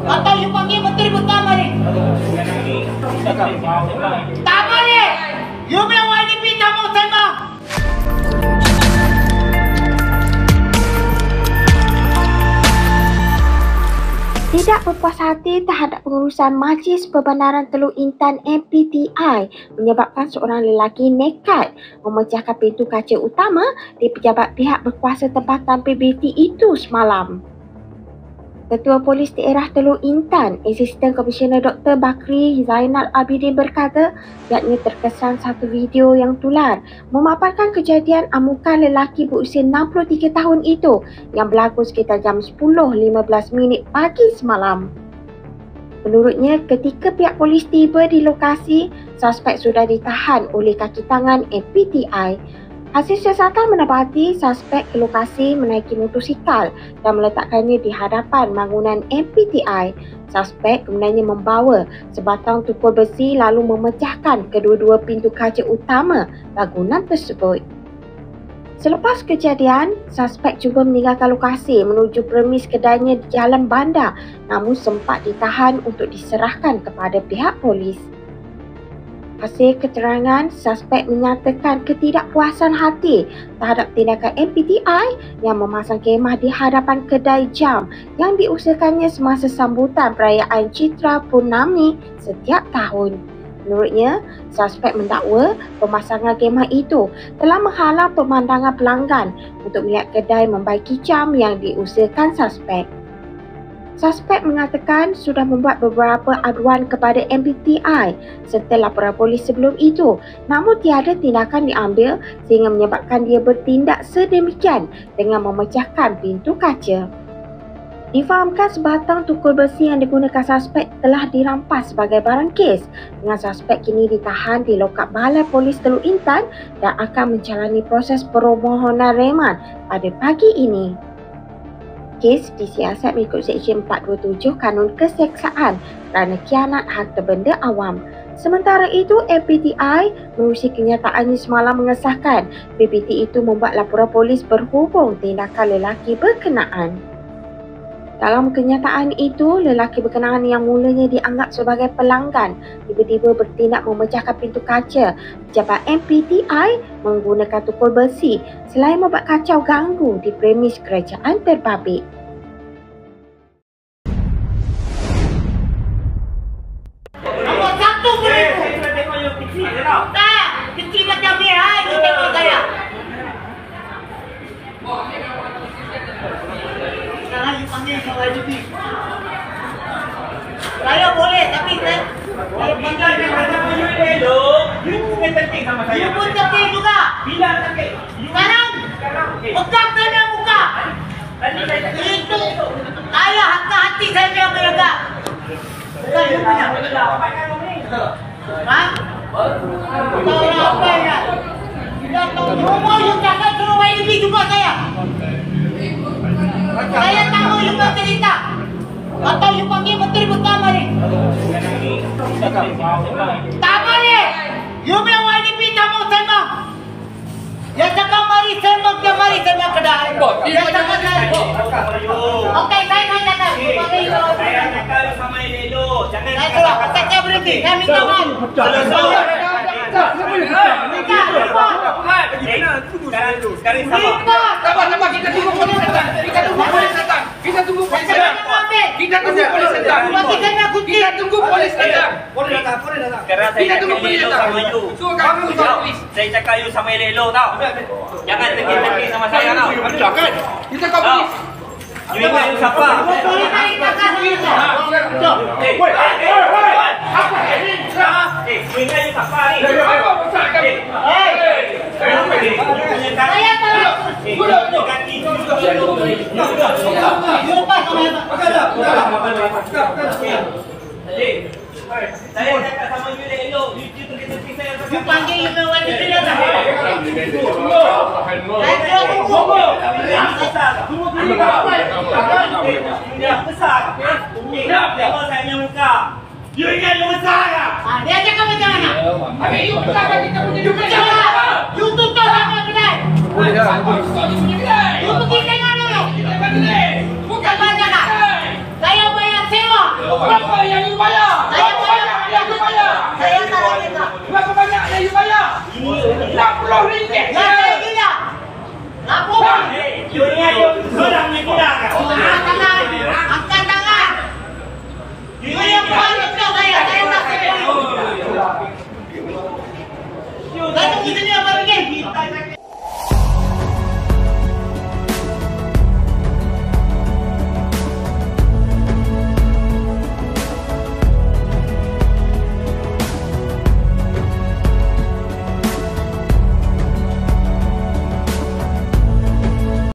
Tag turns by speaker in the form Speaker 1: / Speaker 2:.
Speaker 1: Atau you panggil Menteri Pertama ni? Tak boleh! You punya YDP tak mau sembang!
Speaker 2: Tidak berpuas hati terhadap pengurusan Majlis Perbandaran Teluk Intan MPTI menyebabkan seorang lelaki nekat memecahkan pintu kaca utama di pejabat pihak berkuasa tempatan PBT itu semalam. Ketua Polis Daerah Teluk Intan, Asisten Komisioner Dr. Bakri Zainal Abidin berkata pihaknya terkesan satu video yang tular memaparkan kejadian amukan lelaki berusia 63 tahun itu yang berlaku sekitar jam 10.15 pagi semalam. Menurutnya, ketika pihak polis tiba di lokasi, suspek sudah ditahan oleh kaki tangan MPTI. Hasil siasatan mendapati suspek ke lokasi menaiki motosikal dan meletakkannya di hadapan bangunan MPTI. Suspek kemudiannya membawa sebatang tukul besi lalu memecahkan kedua-dua pintu kaca utama bangunan tersebut. Selepas kejadian, suspek cuba meninggalkan lokasi menuju premis kedainya di Jalan Bandar namun sempat ditahan untuk diserahkan kepada pihak polis. Hasil keterangan, suspek menyatakan ketidakpuasan hati terhadap tindakan MPTI yang memasang kemah di hadapan kedai jam yang diusahakannya semasa sambutan perayaan Citra Purnami setiap tahun. Menurutnya, suspek mendakwa pemasangan kemah itu telah menghalang pemandangan pelanggan untuk melihat kedai membaiki jam yang diusahakan suspek. Suspek mengatakan sudah membuat beberapa aduan kepada MPTI serta laporan polis sebelum itu, namun tiada tindakan diambil sehingga menyebabkan dia bertindak sedemikian dengan memecahkan pintu kaca. Difahamkan sebatang tukul besi yang digunakan suspek telah dirampas sebagai barang kes dengan suspek kini ditahan di lokap Balai Polis Teluk Intan dan akan menjalani proses permohonan reman pada pagi ini. Kes disiasat mengikut Seksyen 427 Kanun Keseksaan kerana khianat harta benda awam. Sementara itu, MPTI menerusi kenyataannya semalam mengesahkan PBT itu membuat laporan polis berhubung tindakan lelaki berkenaan. Dalam kenyataan itu, lelaki berkenaan yang mulanya dianggap sebagai pelanggan tiba-tiba bertindak memecahkan pintu kaca pejabat MPTI menggunakan tukul besi selain membuat kacau ganggu di premis kerajaan terbabit.
Speaker 1: Nombor satu boleh. Tak, kecil macam ni you tengok saya. Jangan you panggil sama YDP. Saya boleh, tapi saya panggil you pun tertib sama saya. You pun tertib juga. Bila tertib? Sekarang? Pegang saya muka. Itu ayah hati saya yang menjaga. Bukan you punya. Ha? Tahu apa ya? Tidak tahu. Semua you cakap suruh YDP juga saya. Saya tahu you bercerita. Atau you panggil Menteri Pertama ni? Tak boleh! You punya YDP tak mau sembang. Dia cakap mari sembang, dia mari sembang kedai. Dia cakap saya. Okey, saya cakap.
Speaker 3: Saya cakap sama elok. Jangan
Speaker 1: Saya suruh, saya berhenti. Saya minta maaf.
Speaker 3: Sekarang sabar.
Speaker 4: Kita tunggu polis datang. Kita tunggu polis datang. Kita tunggu polis datang. Kita tunggu polis datang. Kita tunggu polis datang.
Speaker 3: Sekarang saya
Speaker 4: Kita tunggu
Speaker 3: cakap
Speaker 4: polis
Speaker 3: elok
Speaker 4: datang.
Speaker 3: sama you.
Speaker 4: So kami tunggu polis.
Speaker 3: Saya cakap you sama elok tau. Jangan terkit-terkit sama saya tau.
Speaker 4: Kita kau polis.
Speaker 3: You ingat you siapa? You ingat you siapa ni?
Speaker 1: Saya tahu.
Speaker 3: Saya cakap sama you elok. You terkit-terkit saya.
Speaker 1: You panggil you punya YDP datang.
Speaker 3: Dia besar. Tengok saya punya muka. You ingat you besar tak?
Speaker 1: Dia cakap macam mana?
Speaker 4: Habis you besar kita punya juga.
Speaker 1: You tutup sama kedai.
Speaker 4: Boleh dah.
Speaker 1: You pergi tengok dulu.
Speaker 4: Bukan
Speaker 1: Bukan banyak tak? Saya bayar sewa.
Speaker 4: Berapa yang you bayar?
Speaker 1: Saya
Speaker 4: Berapa banyak yang you bayar?
Speaker 1: Saya tak lagi tak.
Speaker 4: Berapa banyak yang you bayar? RM60.
Speaker 1: Ya saya gila. Apa?
Speaker 3: You ingat you